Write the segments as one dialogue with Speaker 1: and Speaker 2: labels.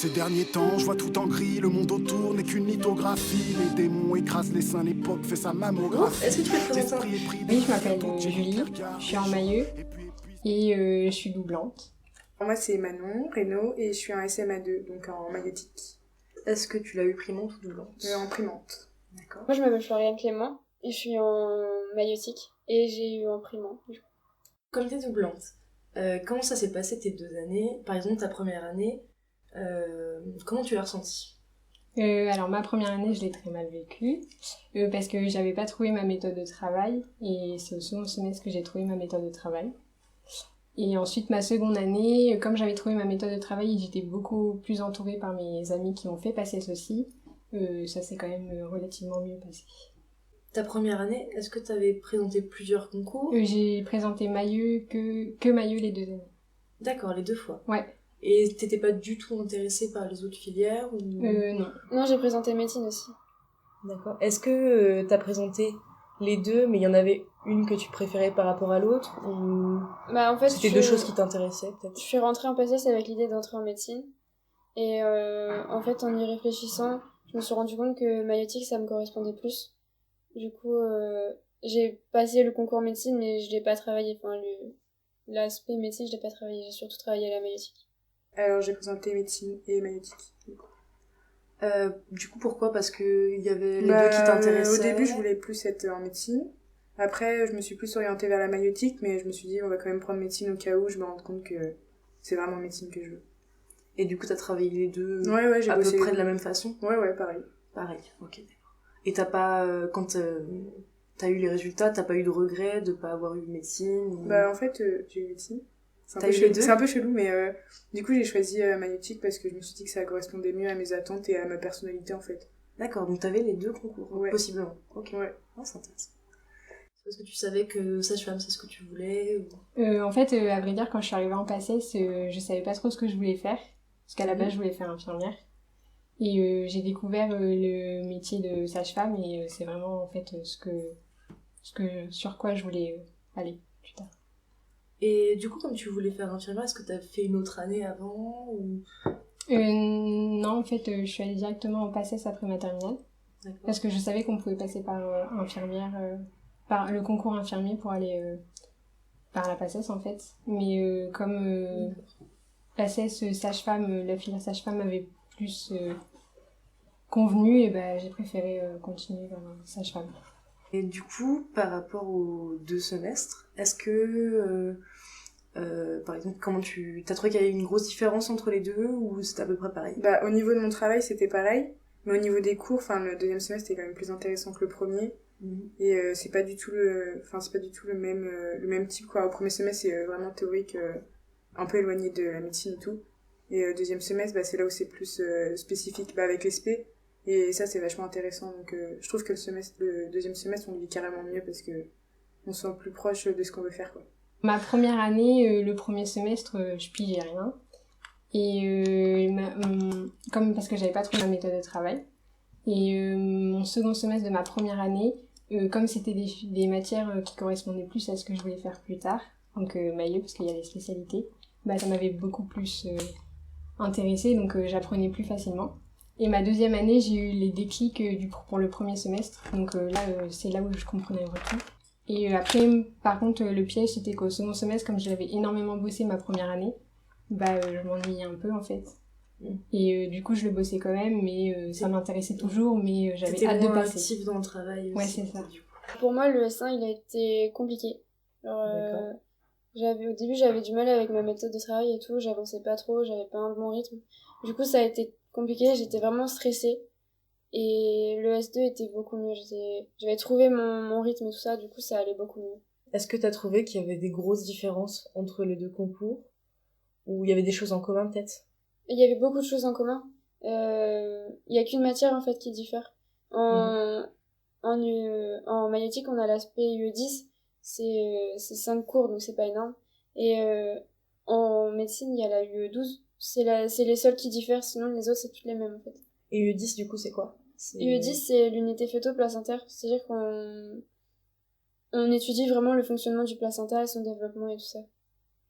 Speaker 1: Ces derniers temps, je vois tout en gris, le monde autour n'est qu'une lithographie. Les démons écrasent les seins, l'époque fait sa mammographie.
Speaker 2: Est-ce que tu peux te présenter?
Speaker 3: Oui, je m'appelle Julie, je suis en Mailleux et je suis doublante.
Speaker 4: Moi, c'est Manon Reynaud et je suis en SMA2, donc en maïeutique.
Speaker 2: Est-ce que tu l'as eu primante ou doublante?
Speaker 4: En primante.
Speaker 2: D'accord.
Speaker 5: Moi, je m'appelle Floriane Clément et je suis en maïeutique et j'ai eu en primant.
Speaker 2: Comme t'es doublante, comment ça s'est passé tes 2 années? Par exemple, ta première année, comment tu l'as ressentie?
Speaker 3: Alors ma première année, je l'ai très mal vécue parce que j'avais pas trouvé ma méthode de travail et c'est au second semestre que j'ai trouvé ma méthode de travail. Et ensuite ma seconde année, comme j'avais trouvé ma méthode de travail, j'étais beaucoup plus entourée par mes amis qui ont fait PACES aussi. Ça s'est quand même relativement mieux passé.
Speaker 2: Ta première année, est-ce que tu avais présenté plusieurs concours?
Speaker 3: J'ai présenté Mailleux que Mailleux les 2 années.
Speaker 2: D'accord, les 2 fois.
Speaker 3: Ouais.
Speaker 2: Et t'étais pas du tout intéressée par les autres filières ou...
Speaker 3: Non.
Speaker 5: Non, j'ai présenté médecine aussi.
Speaker 2: D'accord. Est-ce que t'as présenté les 2, mais il y en avait une que tu préférais par rapport à l'autre ou...
Speaker 5: Bah, en fait,
Speaker 2: c'était 2 choses qui t'intéressaient peut-être?
Speaker 5: Je suis rentrée en PACES avec l'idée d'entrer en médecine. Et en fait, en y réfléchissant, je me suis rendu compte que maïeutique, ça me correspondait plus. Du coup, j'ai passé le concours médecine, mais je l'ai pas travaillé. Enfin, l'aspect médecine, je l'ai pas travaillé. J'ai surtout travaillé à la maïeutique.
Speaker 4: Alors, j'ai présenté médecine et maïeutique.
Speaker 2: Du coup, pourquoi? Parce que il y avait les 2 qui t'intéressaient.
Speaker 4: Au début, je voulais plus être en médecine. Après, je me suis plus orientée vers la maïeutique, mais je me suis dit, on va quand même prendre médecine au cas où je me rende compte que c'est vraiment médecine que je veux.
Speaker 2: Et du coup, t'as travaillé les 2
Speaker 4: ouais, j'ai
Speaker 2: à peu
Speaker 4: bossé
Speaker 2: près de la même façon?
Speaker 4: Ouais, pareil.
Speaker 2: Pareil, ok, d'accord. Et t'as pas, quand t'as eu les résultats, t'as pas eu de regret de pas avoir eu médecine ou...
Speaker 4: Bah, en fait, j'ai eu médecine.
Speaker 2: T'as eu les 2?
Speaker 4: C'est un peu chelou, mais du coup, j'ai choisi maïeutique parce que je me suis dit que ça correspondait mieux à mes attentes et à ma personnalité, en fait.
Speaker 2: D'accord, donc t'avais les 2 concours,
Speaker 4: ouais.
Speaker 2: Possiblement. Ok.
Speaker 4: Ouais.
Speaker 2: Ah, c'est intéressant. C'est parce que tu savais que sage-femme, c'est ce que tu voulais ou...
Speaker 3: En fait, à vrai dire, quand je suis arrivée en PACES, je savais pas trop ce que je voulais faire. Parce qu'à la base, je voulais faire infirmière. Et j'ai découvert le métier de sage-femme et c'est vraiment en fait sur quoi je voulais aller plus tard.
Speaker 2: Et du coup, comme tu voulais faire infirmière, est-ce que t'as fait une autre année avant ou...
Speaker 3: Non, en fait, je suis allée directement en PACES après ma terminale.
Speaker 2: D'accord.
Speaker 3: Parce que je savais qu'on pouvait passer par infirmière, par le concours infirmier pour aller par la PACES en fait. Mais comme PACES sage-femme, la filière sage-femme avait plus convenu, et ben j'ai préféré continuer vers sage-femme.
Speaker 2: Et du coup, par rapport aux 2 semestres, est-ce que, par exemple, t'as trouvé qu'il y avait une grosse différence entre les 2 ou c'était à peu près pareil?
Speaker 4: Bah, au niveau de mon travail, c'était pareil, mais au niveau des cours, le 2e semestre était quand même plus intéressant que le premier. Et c'est pas du tout le même type, quoi. Au 1er semestre, c'est vraiment théorique, un peu éloigné de la médecine et tout. Et 2e semestre, bah, c'est là où c'est plus spécifique, avec les spé. Et ça, c'est vachement intéressant. Donc, je trouve que le 2e semestre, on le vit carrément mieux parce que on se sent plus proche de ce qu'on veut faire, quoi.
Speaker 3: Ma première année, le 1er semestre, je pigeais rien. Et parce que j'avais pas trouvé ma méthode de travail. Et mon second semestre de ma première année, comme c'était des matières qui correspondaient plus à ce que je voulais faire plus tard, donc Mailleux, parce qu'il y a les spécialités, bah ça m'avait beaucoup plus intéressée, donc j'apprenais plus facilement. Et ma 2e année, j'ai eu les déclics pour le 1er semestre, donc là, c'est là où je comprenais tout. Et après, par contre, le piège, c'était qu'au second semestre, comme j'avais énormément bossé ma première année, bah je m'ennuyais un peu en fait. Et du coup, je le bossais quand même, mais ça m'intéressait toujours, mais j'avais hâte de passer.
Speaker 2: Active dans le travail aussi.
Speaker 3: Ouais, c'est ça.
Speaker 5: Pour moi, le S1, il a été compliqué. Alors, au début, j'avais du mal avec ma méthode de travail et tout, j'avançais pas trop, j'avais pas un bon rythme. Du coup, ça a été compliqué, j'étais vraiment stressée. Et le S2 était beaucoup mieux, j'avais trouvé mon rythme et tout ça, du coup, ça allait beaucoup mieux.
Speaker 2: Est-ce que t'as trouvé qu'il y avait des grosses différences entre les 2 concours? Ou il y avait des choses en commun, peut-être?
Speaker 5: Il y avait beaucoup de choses en commun. Il y a qu'une matière, en fait, qui diffère. En maïeutique, on a l'aspect UE10, c'est 5 cours, donc c'est pas énorme. Et en médecine, il y a la UE12, c'est les seuls qui diffèrent, sinon les autres, c'est toutes les mêmes, en fait.
Speaker 2: Et UE10, du coup, c'est quoi?
Speaker 5: UE10, c'est l'unité fœto-placentaire, c'est-à-dire qu'on étudie vraiment le fonctionnement du placenta, son développement et tout ça.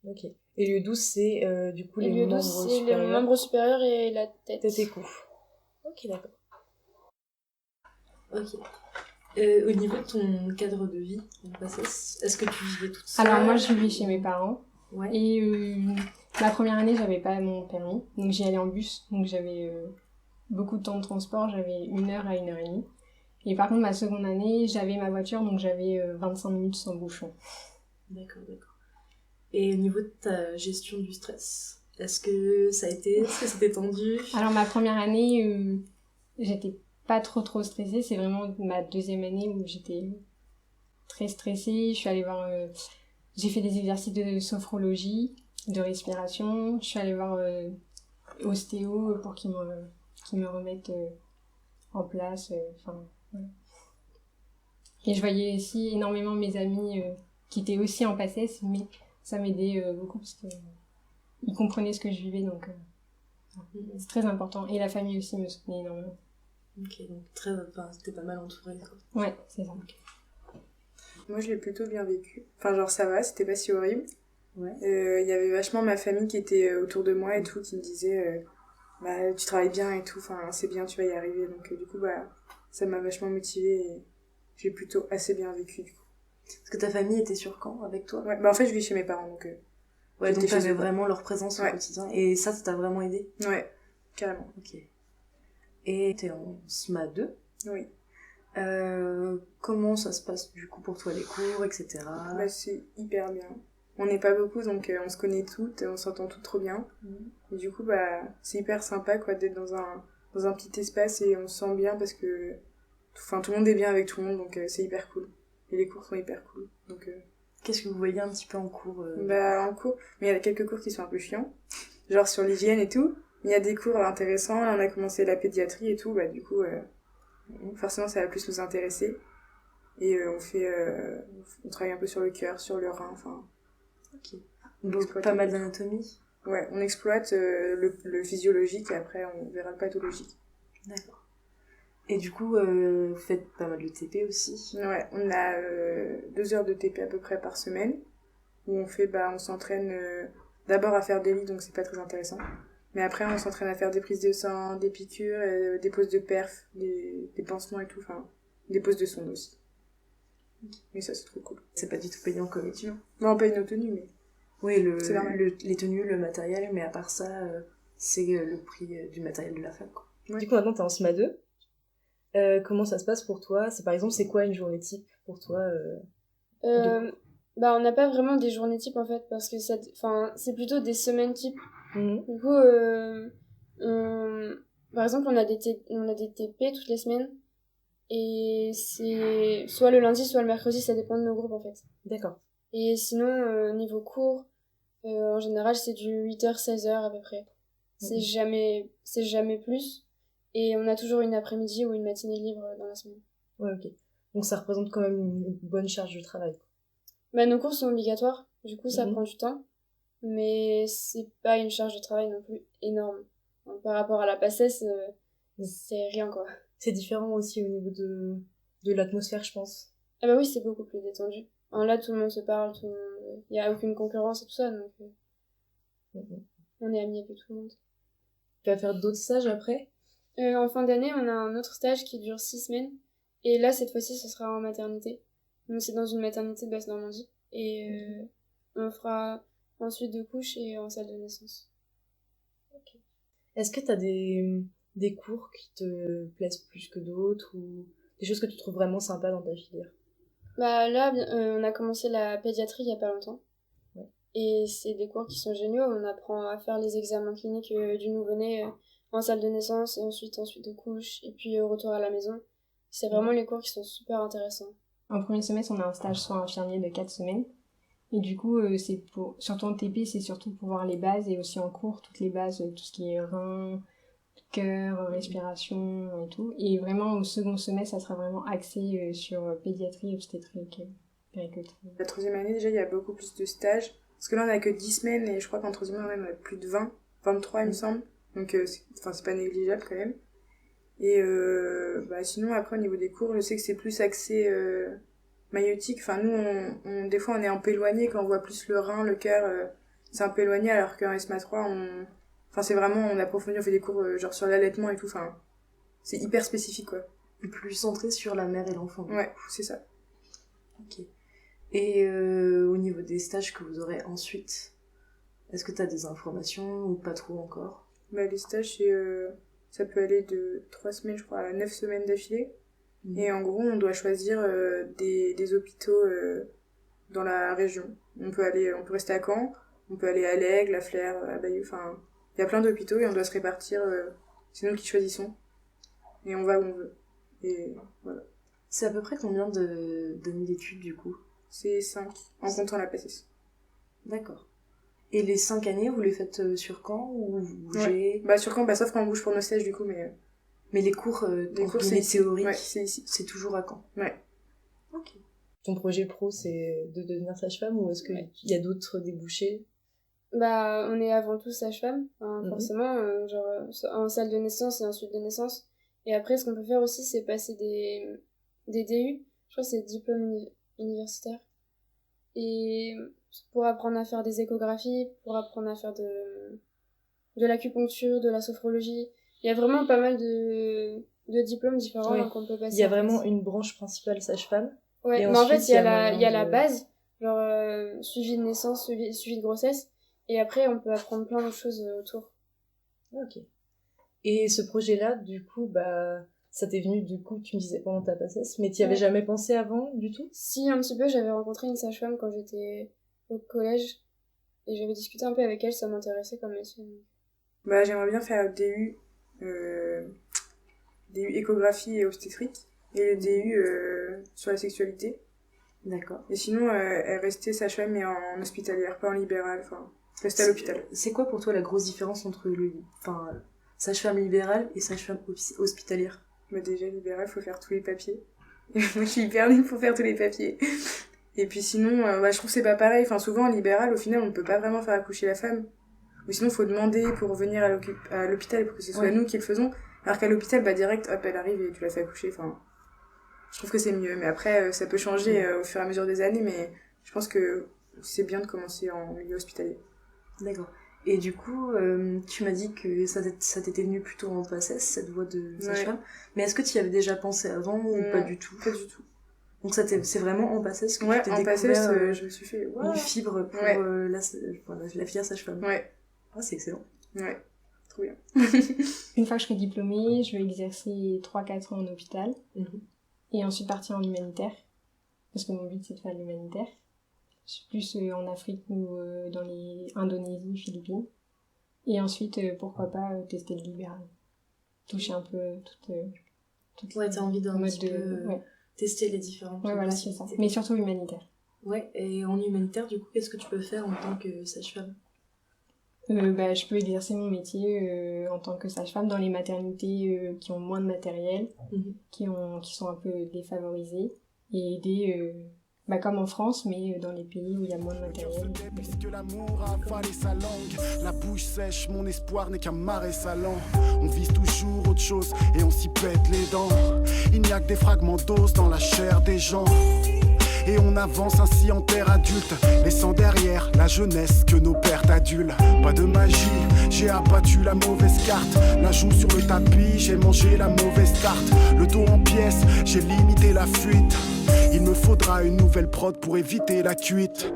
Speaker 6: Ok. Et lieu 12, c'est du coup
Speaker 5: Et
Speaker 6: les
Speaker 5: lieu
Speaker 6: membres
Speaker 5: 12, c'est les
Speaker 6: supérieurs.
Speaker 5: membres supérieurs et la tête.
Speaker 6: Tête et cou. Ok, d'accord.
Speaker 2: Ok. Au niveau de ton cadre de vie, est-ce que tu vivais toute seule?
Speaker 3: Alors moi je vivais chez mes parents.
Speaker 2: Ouais.
Speaker 3: Et ma première année, j'avais pas mon permis, donc j'y allais en bus, donc j'avais beaucoup de temps de transport, j'avais 1 heure à 1 heure et demie. Et par contre, ma seconde année, j'avais ma voiture, donc j'avais 25 minutes sans bouchon.
Speaker 2: D'accord. Et au niveau de ta gestion du stress, est-ce que c'était tendu?
Speaker 3: Alors ma première année, j'étais pas trop stressée, c'est vraiment ma deuxième année où j'étais très stressée. Je suis allée voir, j'ai fait des exercices de sophrologie, de respiration. Je suis allée voir ostéo pour qu'il me remette en place. Voilà. Et je voyais aussi énormément mes amis qui étaient aussi en PACES, mais ça m'aidait beaucoup parce que ils comprenaient ce que je vivais, donc c'est très important. Et la famille aussi me soutenait énormément.
Speaker 2: Ok, donc c'était pas mal entouré, quoi.
Speaker 3: Ouais, c'est ça.
Speaker 2: Okay.
Speaker 4: Moi, je l'ai plutôt bien vécu. Enfin, genre, ça va, c'était pas si horrible.
Speaker 2: Ouais.
Speaker 4: Y avait vachement ma famille qui était autour de moi et tout, qui me disait bah, tu travailles bien et tout, enfin, c'est bien, tu vas y arriver. Donc, du coup, bah, ça m'a vachement motivée et j'ai plutôt assez bien vécu, du coup.
Speaker 2: Est-ce que ta famille était sur Caen avec toi?
Speaker 4: Ouais, bah, en fait, je vis chez mes parents, donc.
Speaker 2: Ouais, donc t'avais
Speaker 4: eux,
Speaker 2: vraiment leur présence au quotidien. Et ça t'a vraiment aidé?
Speaker 4: Ouais, carrément.
Speaker 2: Ok. Et t'es en SMA 2?
Speaker 4: Oui.
Speaker 2: Comment ça se passe du coup pour toi, les cours, etc.?
Speaker 4: Bah, c'est hyper bien. On n'est pas beaucoup, donc on se connaît toutes, on s'entend toutes trop bien. Et du coup, bah, c'est hyper sympa quoi, d'être dans un petit espace et on se sent bien parce que tout le monde est bien avec tout le monde, donc c'est hyper cool. Et les cours sont hyper cool. Donc,
Speaker 2: qu'est-ce que vous voyez un petit peu en cours
Speaker 4: Bah, en cours, mais il y a quelques cours qui sont un peu chiants, genre sur l'hygiène et tout. Il y a des cours intéressants, là on a commencé la pédiatrie et tout, bah du coup, forcément ça va plus nous intéresser. Et on travaille un peu sur le cœur, sur le rein, enfin...
Speaker 2: Ok. Donc pas mal d'anatomie.
Speaker 4: Ouais, on exploite le physiologique et après on verra le pathologique.
Speaker 2: D'accord. Et du coup, vous faites pas mal de TP aussi?
Speaker 4: Ouais, on a 2 heures de TP à peu près par semaine, où on s'entraîne d'abord à faire des lits, donc c'est pas très intéressant. Mais après, on s'entraîne à faire des prises de sang, des piqûres, des poses de perf, des pansements et tout, enfin, des poses de sonde aussi. Mais ça, c'est trop cool.
Speaker 2: C'est pas du tout payant comme étude?
Speaker 4: Non, on paye nos tenues, mais...
Speaker 2: Oui, les tenues, le matériel, mais à part ça, c'est le prix du matériel de la fac, quoi.
Speaker 6: Ouais. Du coup, maintenant, t'es en SMA 2. Comment ça se passe pour toi? Par exemple, c'est quoi une journée type pour toi
Speaker 5: Bah, on n'a pas vraiment des journées types, en fait, parce que c'est plutôt des semaines types. Du coup, par exemple, on a des TP toutes les semaines. Et c'est soit le lundi, soit le mercredi, ça dépend de nos groupes, en fait.
Speaker 6: D'accord.
Speaker 5: Et sinon, niveau cours, en général, c'est du 8h, 16h à peu près. C'est jamais plus. Et on a toujours une après-midi ou une matinée libre dans la semaine.
Speaker 6: Ouais, ok. Donc ça représente quand même une bonne charge de travail.
Speaker 5: Bah, nos cours sont obligatoires, du coup ça prend du temps. Mais c'est pas une charge de travail non plus énorme. Donc, par rapport à la PACES, c'est rien quoi.
Speaker 6: C'est différent aussi au niveau de l'atmosphère, je pense.
Speaker 5: Ah bah oui, c'est beaucoup plus détendu. Là, tout le monde se parle, il n'y a aucune concurrence et tout ça, donc on est amis avec tout le monde.
Speaker 6: Tu vas faire d'autres stages après?
Speaker 5: En fin d'année, on a un autre stage qui dure 6 semaines. Et là, cette fois-ci, ce sera en maternité. Donc c'est dans une maternité de Basse-Normandie. Et on fera ensuite de couches et en salle de naissance.
Speaker 6: Okay. Est-ce que t'as des cours qui te plaisent plus que d'autres ou des choses que tu trouves vraiment sympas dans ta filière?
Speaker 5: Bah là, on a commencé la pédiatrie il y a pas longtemps. Ouais. Et c'est des cours qui sont géniaux. On apprend à faire les examens cliniques du nouveau-né en salle de naissance et ensuite de couches et puis retour à la maison. C'est vraiment les cours qui sont super intéressants.
Speaker 3: En premier semestre, on a un stage soin infirmier de 4 semaines. Et du coup, surtout en TP, c'est surtout pour voir les bases et aussi en cours, toutes les bases, tout ce qui est rein, cœur, respiration et tout. Et vraiment, au second semestre, ça sera vraiment axé sur pédiatrie, obstétrique, périculture.
Speaker 4: La troisième année, déjà, il y a beaucoup plus de stages. Parce que là, on a que 10 semaines et je crois qu'en troisième année, on a plus de 23, il me semble. Donc, c'est pas négligeable quand même. Et sinon, après, au niveau des cours, je sais que c'est plus axé maïeutique. Enfin, nous, des fois, on est un peu éloigné quand on voit plus le rein, le cœur. c'est un peu éloigné, alors qu'en SMA 3, enfin, c'est vraiment, on approfondit, on fait des cours genre sur l'allaitement et tout, enfin, c'est hyper spécifique, quoi.
Speaker 2: Plus centré sur la mère et l'enfant.
Speaker 4: Ouais, c'est ça.
Speaker 2: Ok. Et au niveau des stages que vous aurez ensuite, est-ce que tu as des informations ou pas trop encore?
Speaker 4: Bah, les stages, ça peut aller de 3 semaines, je crois, à 9 semaines d'affilée. Et en gros, on doit choisir des hôpitaux dans la région. On peut rester à Caen, on peut aller à l'Aigle, à Flers, à Bayeux, enfin, il y a plein d'hôpitaux et on doit se répartir, c'est nous qui choisissons. Et on va où on veut. Et voilà.
Speaker 2: C'est à peu près combien d'années d'études du coup?
Speaker 4: C'est 5, en comptant la PACES.
Speaker 2: D'accord. Et les 5 années, vous les faites sur Caen ou vous bougez?
Speaker 4: Bah sur Caen, sauf quand on bouge pour nos stages du coup, mais...
Speaker 2: Mais les cours,
Speaker 4: c'est
Speaker 2: théoriques,
Speaker 4: ouais, c'est ici.
Speaker 2: C'est toujours à Caen?
Speaker 4: Ouais.
Speaker 2: Ok.
Speaker 6: Ton projet pro, c'est de devenir sage-femme ou est-ce qu'il y a d'autres débouchés?
Speaker 5: Bah, on est avant tout sage-femme, forcément, genre en salle de naissance et en suite de naissance. Et après, ce qu'on peut faire aussi, c'est passer des DU, je crois que c'est diplôme universitaire. Et pour apprendre à faire des échographies, pour apprendre à faire de l'acupuncture, de la sophrologie. Il y a vraiment pas mal de diplômes différents qu'on peut passer.
Speaker 6: Il y a vraiment une branche principale sage-femme.
Speaker 5: Ouais, mais en fait, il y a la base, genre suivi de naissance, suivi de grossesse. Et après, on peut apprendre plein d'autres choses autour.
Speaker 6: Ok. Et ce projet-là, du coup, bah, ça t'est venu, du coup, tu me disais pendant ta PACES, mais t'y avais jamais pensé avant, du tout?
Speaker 5: Si, un petit peu, j'avais rencontré une sage-femme quand j'étais au collège. Et j'avais discuté un peu avec elle, ça m'intéressait comme métier.
Speaker 4: Bah, j'aimerais bien faire DU échographie et obstétrique. Et le DU sur la sexualité.
Speaker 2: D'accord.
Speaker 4: Et sinon, elle restait sage-femme mais en hospitalière, pas en libéral, enfin, rester à l'hôpital.
Speaker 2: C'est quoi pour toi la grosse différence entre sage-femme libérale et sage-femme hospitalière?
Speaker 4: Bah déjà, libéral, faut faire tous les papiers. Et moi, je suis hyper nulle pour faire tous les papiers. Et puis sinon, je trouve que c'est pas pareil. Enfin, souvent, en libéral, au final, on ne peut pas vraiment faire accoucher la femme. Ou sinon, faut demander pour venir à l'hôpital pour que ce soit nous qui le faisons. Alors qu'à l'hôpital, bah direct, hop, elle arrive et tu la fais accoucher. Enfin, je trouve que c'est mieux. Mais après, ça peut changer au fur et à mesure des années. Mais je pense que c'est bien de commencer en milieu hospitalier.
Speaker 2: D'accord. Et du coup, tu m'as dit que ça t'était venu plutôt en PACES, cette voie de sage-femme. Mais est-ce que tu y avais déjà pensé avant ou pas du tout?
Speaker 4: Pas du tout.
Speaker 2: Donc c'est vraiment en PACES que tu t'es
Speaker 4: en
Speaker 2: découvert
Speaker 4: PACES, je me suis fait
Speaker 2: une fibre pour la filière sage-femme.
Speaker 4: Ouais.
Speaker 2: Ah, c'est excellent.
Speaker 4: Ouais, trop bien.
Speaker 3: Une fois que je serai diplômée, je vais exercer 3-4 ans en hôpital. Et ensuite partir en humanitaire. Parce que mon but, c'est de faire l'humanitaire. Je suis plus en Afrique ou dans les Indonésie, Philippines. Et ensuite, pourquoi pas tester le libéral. Toucher un peu toute
Speaker 2: Ouais, t'as envie d'un
Speaker 3: mode
Speaker 2: petit peu tester les différentes
Speaker 3: voilà, c'est ça. Mais surtout humanitaire.
Speaker 2: Ouais, et en humanitaire, du coup, qu'est-ce que tu peux faire en tant que sage-femme?
Speaker 3: Je peux exercer mon métier en tant que sage-femme dans les maternités qui ont moins de matériel, qui sont un peu défavorisées, et aider, comme en France, mais dans les pays où il y a moins de matériel.
Speaker 1: Puisque l'amour a avalé sa langue, la bouche sèche, mon espoir n'est qu'un marais salant. On vise toujours autre chose et on s'y pète les dents. Il n'y a que des fragments d'os dans la chair des gens. Et on avance ainsi en terre adulte, laissant derrière la jeunesse que nos pères t'adulent. Pas de magie, j'ai abattu la mauvaise carte. La joue sur le tapis, j'ai mangé la mauvaise tarte. Le dos en pièces, j'ai limité la fuite. Il me faudra une nouvelle prod pour éviter la cuite.